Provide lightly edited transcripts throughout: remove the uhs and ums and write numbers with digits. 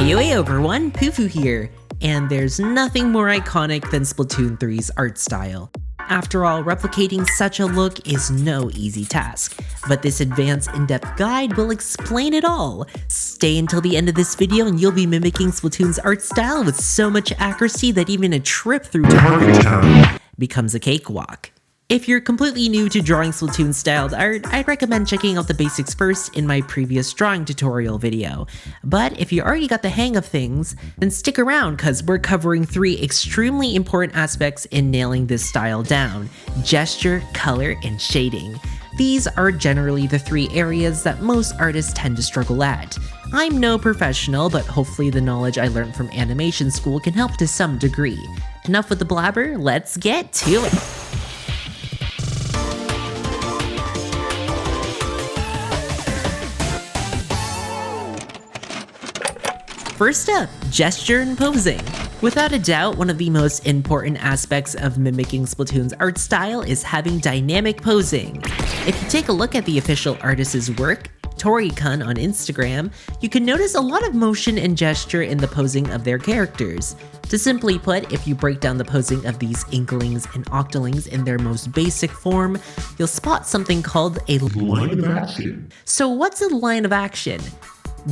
VOA everyone, Pufuu here, and there's nothing more iconic than Splatoon 3's art style. After all, replicating such a look is no easy task, but this advanced in-depth guide will explain it all. Stay until the end of this video and you'll be mimicking Splatoon's art style with so much accuracy that even a trip through Target Town becomes a cakewalk. If you're completely new to drawing Splatoon styled art, I'd recommend checking out the basics first in my previous drawing tutorial video. But if you already got the hang of things, then stick around cause we're covering 3 extremely important aspects in nailing this style down: gesture, color, and shading. These are generally the 3 areas that most artists tend to struggle at. I'm no professional, but hopefully the knowledge I learned from animation school can help to some degree. Enough with the blabber, let's get to it! First up, gesture and posing. Without a doubt, one of the most important aspects of mimicking Splatoon's art style is having dynamic posing. If you take a look at the official artist's work, Tori-kun on Instagram, you can notice a lot of motion and gesture in the posing of their characters. To simply put, if you break down the posing of these Inklings and Octolings in their most basic form, you'll spot something called a line of action. So what's a line of action?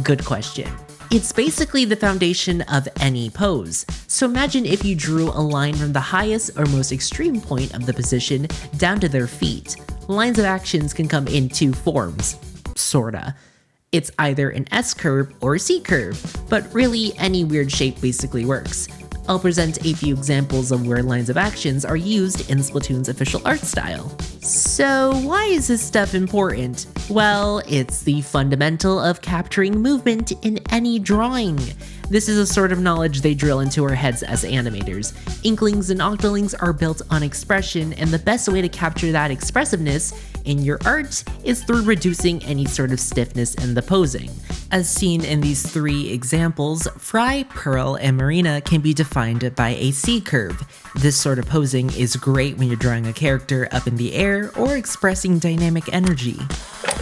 Good question. It's basically the foundation of any pose. So imagine if you drew a line from the highest or most extreme point of the position down to their feet. Lines of actions can come in 2 forms, sorta. It's either an S-curve or a C-curve, but really any weird shape basically works. I'll present a few examples of where lines of actions are used in Splatoon's official art style. So why is this stuff important? Well, it's the fundamental of capturing movement in any drawing. This is a sort of knowledge they drill into our heads as animators. Inklings and Octolings are built on expression, and the best way to capture that expressiveness in your art is through reducing any sort of stiffness in the posing. As seen in these 3 examples, Fry, Pearl, and Marina can be defined by a C-curve. This sort of posing is great when you're drawing a character up in the air or expressing dynamic energy.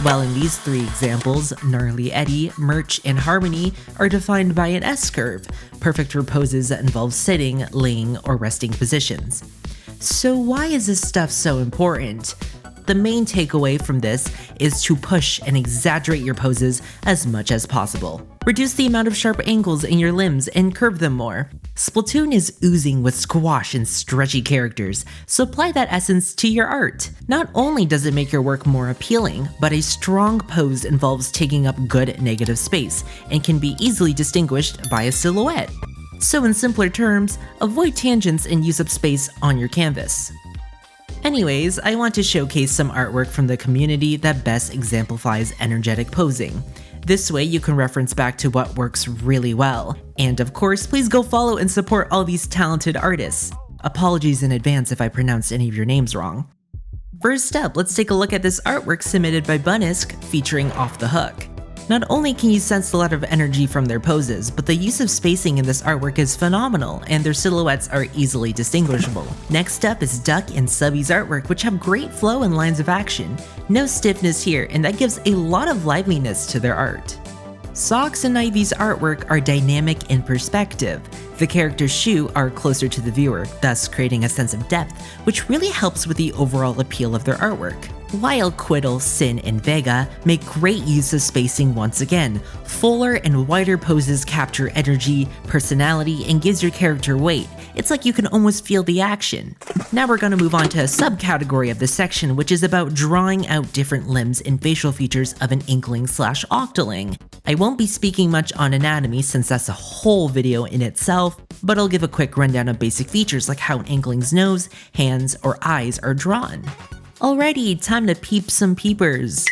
While in these 3 examples, Gnarly Eddie, Merch, and Harmony are defined by an S-curve, perfect for poses that involve sitting, laying, or resting positions. So why is this stuff so important? The main takeaway from this is to push and exaggerate your poses as much as possible. Reduce the amount of sharp angles in your limbs and curve them more. Splatoon is oozing with squash and stretchy characters, so apply that essence to your art. Not only does it make your work more appealing, but a strong pose involves taking up good negative space and can be easily distinguished by a silhouette. So in simpler terms, avoid tangents and use up space on your canvas. Anyways, I want to showcase some artwork from the community that best exemplifies energetic posing. This way you can reference back to what works really well. And of course, please go follow and support all these talented artists. Apologies in advance if I pronounced any of your names wrong. First up, let's take a look at this artwork submitted by Bunnisk featuring Off the Hook. Not only can you sense a lot of energy from their poses, but the use of spacing in this artwork is phenomenal, and their silhouettes are easily distinguishable. Next up is Duck and Subby's artwork, which have great flow and lines of action. No stiffness here, and that gives a lot of liveliness to their art. Socks and Ivy's artwork are dynamic in perspective. The character's shoe are closer to the viewer, thus creating a sense of depth, which really helps with the overall appeal of their artwork. While Quiddle, Sin, and Vega make great use of spacing once again. Fuller and wider poses capture energy, personality, and gives your character weight. It's like you can almost feel the action. Now we're gonna move on to a subcategory of this section, which is about drawing out different limbs and facial features of an Inkling/Octoling. I won't be speaking much on anatomy since that's a whole video in itself, but I'll give a quick rundown of basic features like how an Inkling's nose, hands, or eyes are drawn. Alrighty, time to peep some peepers.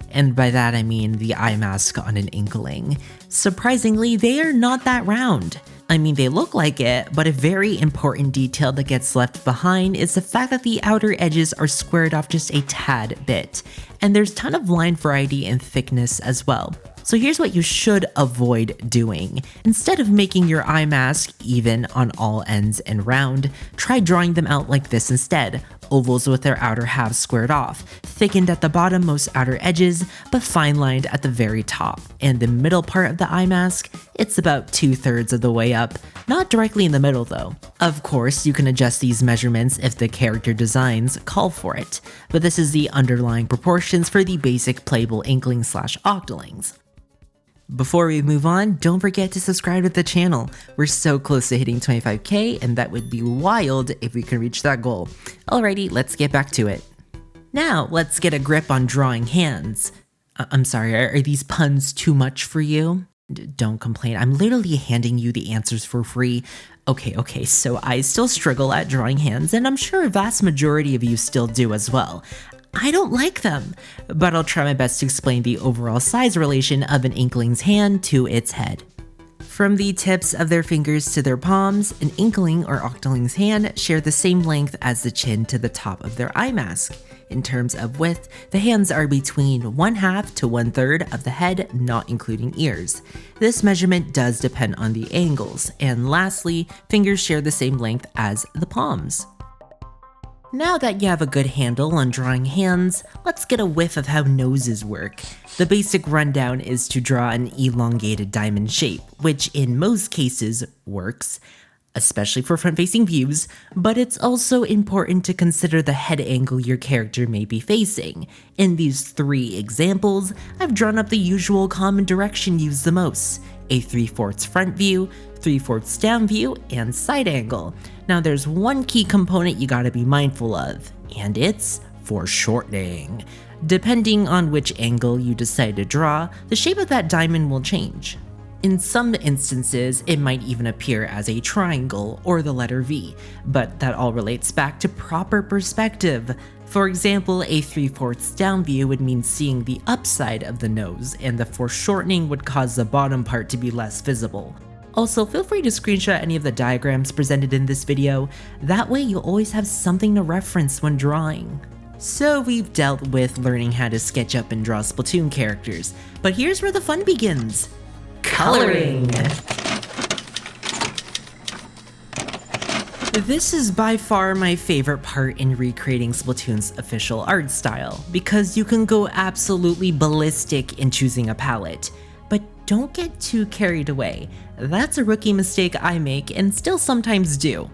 And by that I mean the eye mask on an Inkling. Surprisingly, they are not that round. I mean, they look like it, but a very important detail that gets left behind is the fact that the outer edges are squared off just a tad bit. And there's a ton of line variety and thickness as well. So here's what you should avoid doing. Instead of making your eye mask even on all ends and round, try drawing them out like this instead. ovals with their outer halves squared off, thickened at the bottom most outer edges, but fine-lined at the very top. And the middle part of the eye mask, it's about 2/3 of the way up, not directly in the middle though. Of course, you can adjust these measurements if the character designs call for it, but this is the underlying proportions for the basic playable Inklings/Octolings. Before we move on, don't forget to subscribe to the channel. We're so close to hitting 25k, and that would be wild if we can reach that goal. Alrighty, let's get back to it. Now, let's get a grip on drawing hands. I'm sorry, are these puns too much for you? Don't complain, I'm literally handing you the answers for free. Okay, so I still struggle at drawing hands, and I'm sure a vast majority of you still do as well. I don't like them, but I'll try my best to explain the overall size relation of an Inkling's hand to its head. From the tips of their fingers to their palms, an Inkling or Octoling's hand share the same length as the chin to the top of their eye mask. In terms of width, the hands are between 1/2 to 1/3 of the head, not including ears. This measurement does depend on the angles. And lastly, fingers share the same length as the palms. Now that you have a good handle on drawing hands, let's get a whiff of how noses work. The basic rundown is to draw an elongated diamond shape, which in most cases works, especially for front-facing views, but it's also important to consider the head angle your character may be facing. In these 3 examples, I've drawn up the usual common direction used the most: a 3/4 front view, 3/4 down view, and side angle. Now there's one key component you gotta be mindful of, and it's foreshortening. Depending on which angle you decide to draw, the shape of that diamond will change. In some instances, it might even appear as a triangle or the letter V, but that all relates back to proper perspective. For example, a 3/4 down view would mean seeing the upside of the nose, and the foreshortening would cause the bottom part to be less visible. Also, feel free to screenshot any of the diagrams presented in this video, that way you'll always have something to reference when drawing. So we've dealt with learning how to sketch up and draw Splatoon characters, but here's where the fun begins. Coloring! This is by far my favorite part in recreating Splatoon's official art style, because you can go absolutely ballistic in choosing a palette. But don't get too carried away. That's a rookie mistake I make and still sometimes do.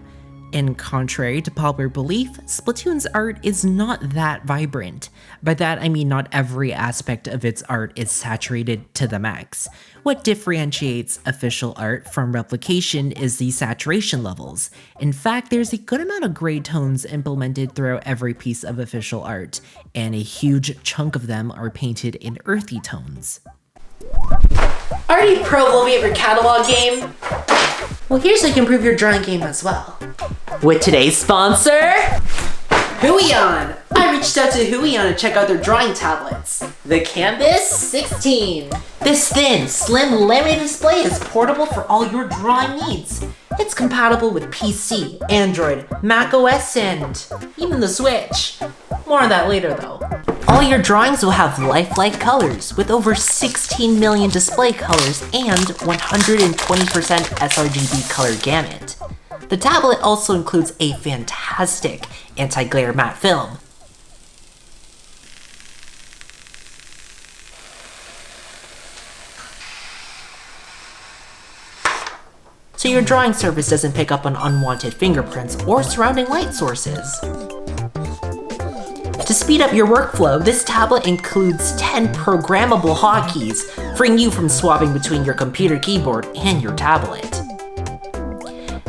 And contrary to popular belief, Splatoon's art is not that vibrant. By that I mean not every aspect of its art is saturated to the max. What differentiates official art from replication is the saturation levels. In fact, there's a good amount of gray tones implemented throughout every piece of official art, and a huge chunk of them are painted in earthy tones. Already pro-Volviate your catalog game? Well, here's how you can improve your drawing game as well. With today's sponsor, Huion! I reached out to Huion to check out their drawing tablets. The Kamvas 16. This thin, slim, laminated display is portable for all your drawing needs. It's compatible with PC, Android, Mac OS, and even the Switch. More on that later though. All your drawings will have lifelike colors with over 16 million display colors and 120% sRGB color gamut. The tablet also includes a fantastic anti-glare matte film. So your drawing surface doesn't pick up on unwanted fingerprints or surrounding light sources. To speed up your workflow, this tablet includes 10 programmable hotkeys, freeing you from swapping between your computer keyboard and your tablet.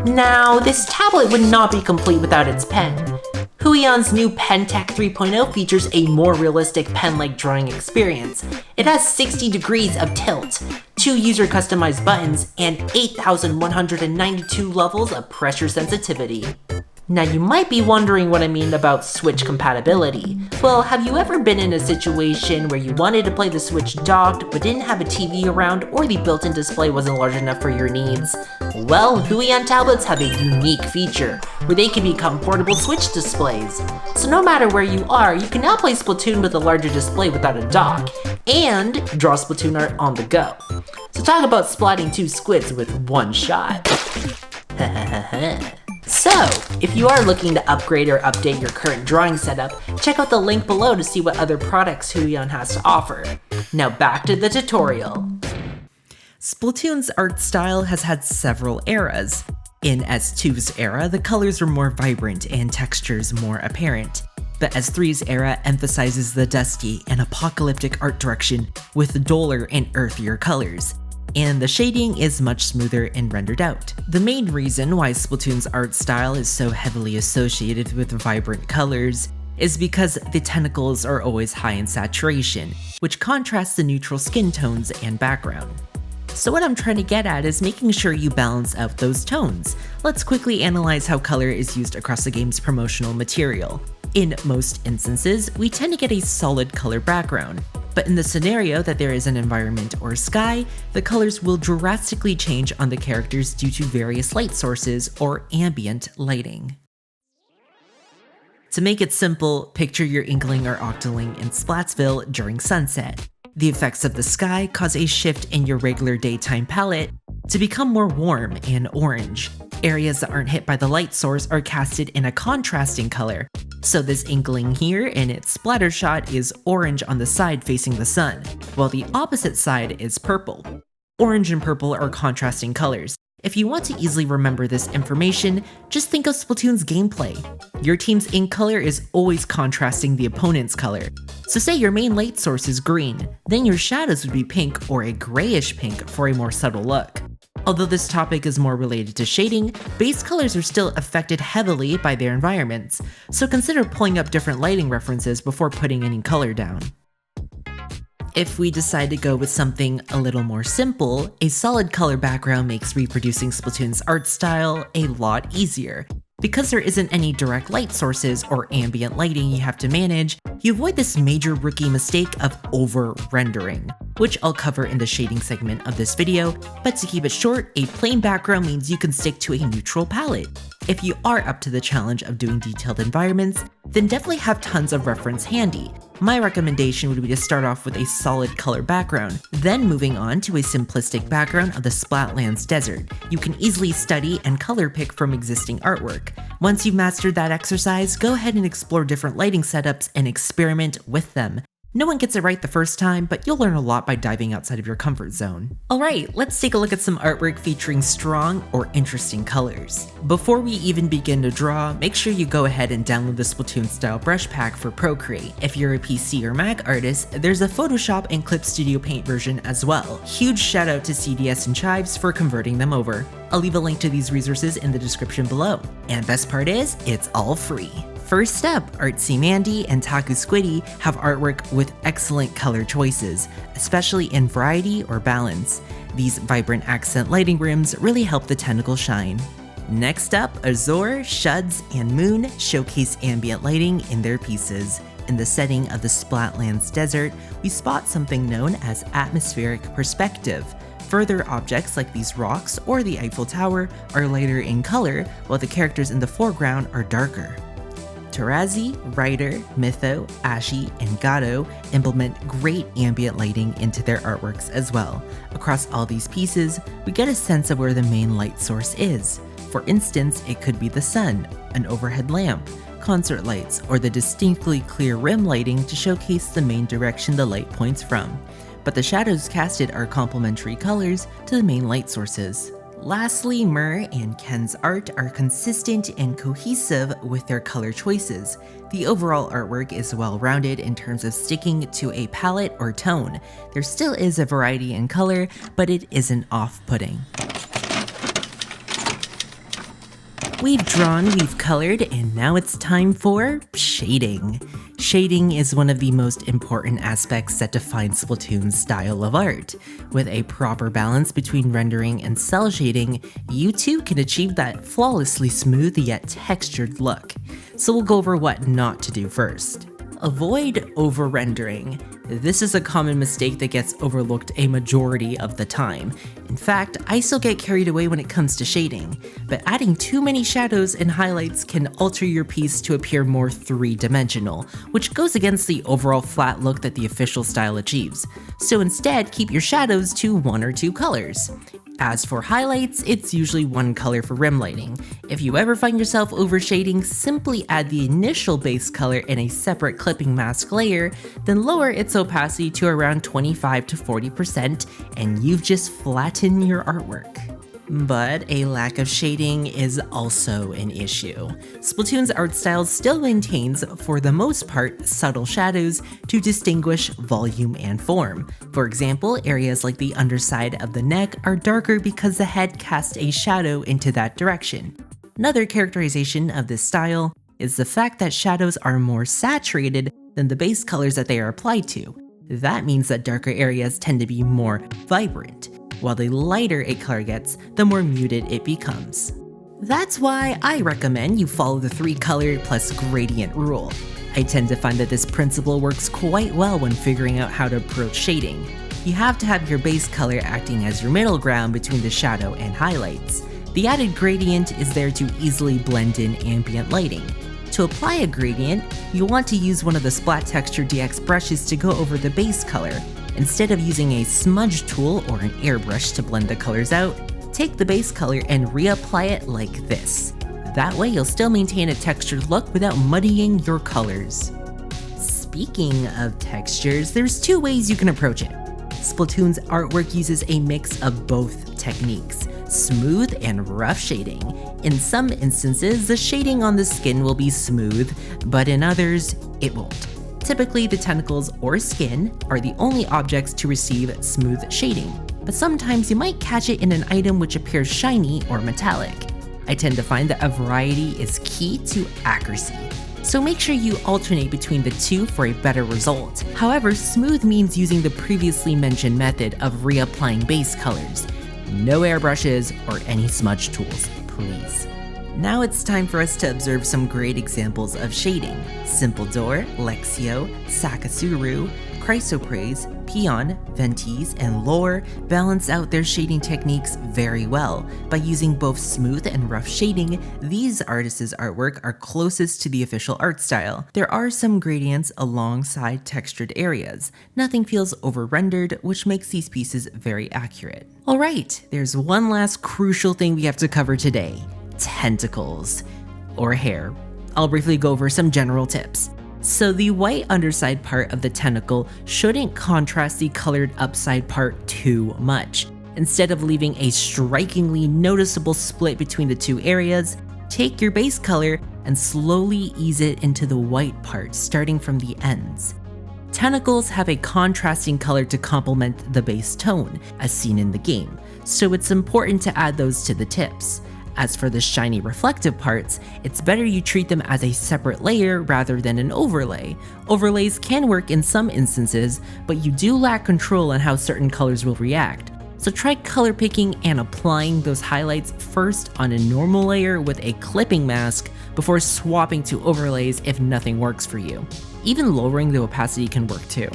Now, this tablet would not be complete without its pen. Huion's new Pen Tech 3.0 features a more realistic pen-like drawing experience. It has 60 degrees of tilt, 2 user-customized buttons, and 8,192 levels of pressure sensitivity. Now you might be wondering what I mean about Switch compatibility. Well, have you ever been in a situation where you wanted to play the Switch docked but didn't have a TV around, or the built-in display wasn't large enough for your needs? Well, Huion tablets have a unique feature where they can become portable Switch displays. So no matter where you are, you can now play Splatoon with a larger display without a dock, and draw Splatoon art on the go. So talk about splatting 2 squids with one shot. So, if you are looking to upgrade or update your current drawing setup, check out the link below to see what other products Huion has to offer. Now back to the tutorial. Splatoon's art style has had several eras. In S2's era, the colors were more vibrant and textures more apparent. But S3's era emphasizes the dusty and apocalyptic art direction with duller and earthier colors. And the shading is much smoother and rendered out. The main reason why Splatoon's art style is so heavily associated with vibrant colors is because the tentacles are always high in saturation, which contrasts the neutral skin tones and background. So what I'm trying to get at is making sure you balance out those tones. Let's quickly analyze how color is used across the game's promotional material. In most instances, we tend to get a solid color background, but in the scenario that there is an environment or sky, the colors will drastically change on the characters due to various light sources or ambient lighting. To make it simple, picture your Inkling or Octoling in Splatsville during sunset. The effects of the sky cause a shift in your regular daytime palette to become more warm and orange. Areas that aren't hit by the light source are casted in a contrasting color. So this Inkling here in its splatter shot is orange on the side facing the sun, while the opposite side is purple. Orange and purple are contrasting colors. If you want to easily remember this information, just think of Splatoon's gameplay. Your team's ink color is always contrasting the opponent's color. So say your main light source is green, then your shadows would be pink or a grayish pink for a more subtle look. Although this topic is more related to shading, base colors are still affected heavily by their environments, so consider pulling up different lighting references before putting any color down. If we decide to go with something a little more simple, a solid color background makes reproducing Splatoon's art style a lot easier. Because there isn't any direct light sources or ambient lighting you have to manage, you avoid this major rookie mistake of over-rendering, which I'll cover in the shading segment of this video, but to keep it short, a plain background means you can stick to a neutral palette. If you are up to the challenge of doing detailed environments, then definitely have tons of reference handy. My recommendation would be to start off with a solid color background, then moving on to a simplistic background of the Splatlands desert. You can easily study and color pick from existing artwork. Once you've mastered that exercise, go ahead and explore different lighting setups and experiment with them. No one gets it right the first time, but you'll learn a lot by diving outside of your comfort zone. Alright, let's take a look at some artwork featuring strong or interesting colors. Before we even begin to draw, make sure you go ahead and download the Splatoon style brush pack for ProCreate. If you're a PC or Mac artist, there's a Photoshop and Clip Studio Paint version as well. Huge shout out to CDS and Chives for converting them over. I'll leave a link to these resources in the description below. And best part is, it's all free. First up, Artsy Mandy and Taku Squiddy have artwork with excellent color choices, especially in variety or balance. These vibrant accent lighting rims really help the tentacle shine. Next up, Azor, Shuds, and Moon showcase ambient lighting in their pieces. In the setting of the Splatlands desert, we spot something known as atmospheric perspective. Further objects like these rocks or the Eiffel Tower are lighter in color, while the characters in the foreground are darker. Tarazi, Ryder, Mytho, Ashi, and Gato implement great ambient lighting into their artworks as well. Across all these pieces, we get a sense of where the main light source is. For instance, it could be the sun, an overhead lamp, concert lights, or the distinctly clear rim lighting to showcase the main direction the light points from. But the shadows casted are complementary colors to the main light sources. Lastly, Mur and Ken's art are consistent and cohesive with their color choices. The overall artwork is well-rounded in terms of sticking to a palette or tone. There still is a variety in color, but it isn't off-putting. We've drawn, we've colored, and now it's time for shading. Shading is one of the most important aspects that defines Splatoon's style of art. With a proper balance between rendering and cell shading, you too can achieve that flawlessly smooth yet textured look. So we'll go over what not to do first. Avoid over-rendering. This is a common mistake that gets overlooked a majority of the time. In fact, I still get carried away when it comes to shading, but adding too many shadows and highlights can alter your piece to appear more three-dimensional, which goes against the overall flat look that the official style achieves. So instead, keep your shadows to one or two colors. As for highlights, it's usually one color for rim lighting. If you ever find yourself overshading, simply add the initial base color in a separate clipping mask layer, then lower its opacity to around 25 to 40%, and you've just flattened your artwork. But a lack of shading is also an issue. Splatoon's art style still maintains, for the most part, subtle shadows to distinguish volume and form. For example, areas like the underside of the neck are darker because the head casts a shadow into that direction. Another characterization of this style is the fact that shadows are more saturated than the base colors that they are applied to. That means that darker areas tend to be more vibrant, while the lighter a color gets, the more muted it becomes. That's why I recommend you follow the 3-color plus gradient rule. I tend to find that this principle works quite well when figuring out how to approach shading. You have to have your base color acting as your middle ground between the shadow and highlights. The added gradient is there to easily blend in ambient lighting. To apply a gradient, you'll want to use one of the Splat Texture DX brushes to go over the base color. Instead of using a smudge tool or an airbrush to blend the colors out, take the base color and reapply it like this. That way you'll still maintain a textured look without muddying your colors. Speaking of textures, there's 2 ways you can approach it. Splatoon's artwork uses a mix of both techniques, smooth and rough shading. In some instances, the shading on the skin will be smooth, but in others, it won't. Typically, the tentacles or skin are the only objects to receive smooth shading, but sometimes you might catch it in an item which appears shiny or metallic. I tend to find that a variety is key to accuracy, so make sure you alternate between the two for a better result. However, smooth means using the previously mentioned method of reapplying base colors. No airbrushes or any smudge tools, please. Now it's time for us to observe some great examples of shading. Simple Door, Lexio, Sakasuru, Chrysoprase, Huion, Ventes, and Lore balance out their shading techniques very well. By using both smooth and rough shading, these artists' artwork are closest to the official art style. There are some gradients alongside textured areas. Nothing feels over-rendered, which makes these pieces very accurate. Alright, there's one last crucial thing we have to cover today. Tentacles, or hair. I'll briefly go over some general tips. So the white underside part of the tentacle shouldn't contrast the colored upside part too much. Instead of leaving a strikingly noticeable split between the two areas, take your base color and slowly ease it into the white part, starting from the ends. Tentacles have a contrasting color to complement the base tone, as seen in the game, so it's important to add those to the tips. As for the shiny reflective parts, it's better you treat them as a separate layer rather than an overlay. Overlays can work in some instances, but you do lack control on how certain colors will react. So try color picking and applying those highlights first on a normal layer with a clipping mask before swapping to overlays if nothing works for you. Even lowering the opacity can work too.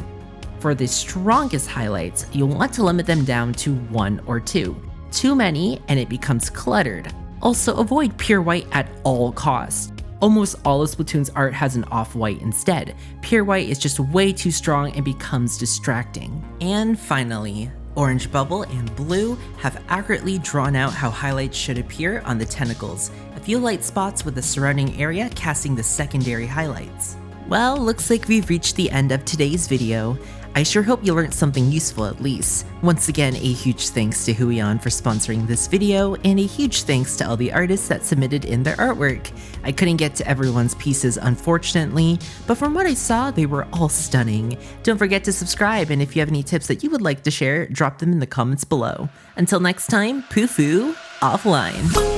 For the strongest highlights, you'll want to limit them down to 1 or 2. Too many and it becomes cluttered. Also, avoid pure white at all costs. Almost all of Splatoon's art has an off-white instead. Pure white is just way too strong and becomes distracting. And finally, Orange Bubble and Blue have accurately drawn out how highlights should appear on the tentacles. A few light spots with the surrounding area casting the secondary highlights. Well, looks like we've reached the end of today's video. I sure hope you learned something useful at least. Once again, a huge thanks to Huion for sponsoring this video, and a huge thanks to all the artists that submitted in their artwork. I couldn't get to everyone's pieces unfortunately, but from what I saw, they were all stunning. Don't forget to subscribe, and if you have any tips that you would like to share, drop them in the comments below. Until next time, Pufuu offline.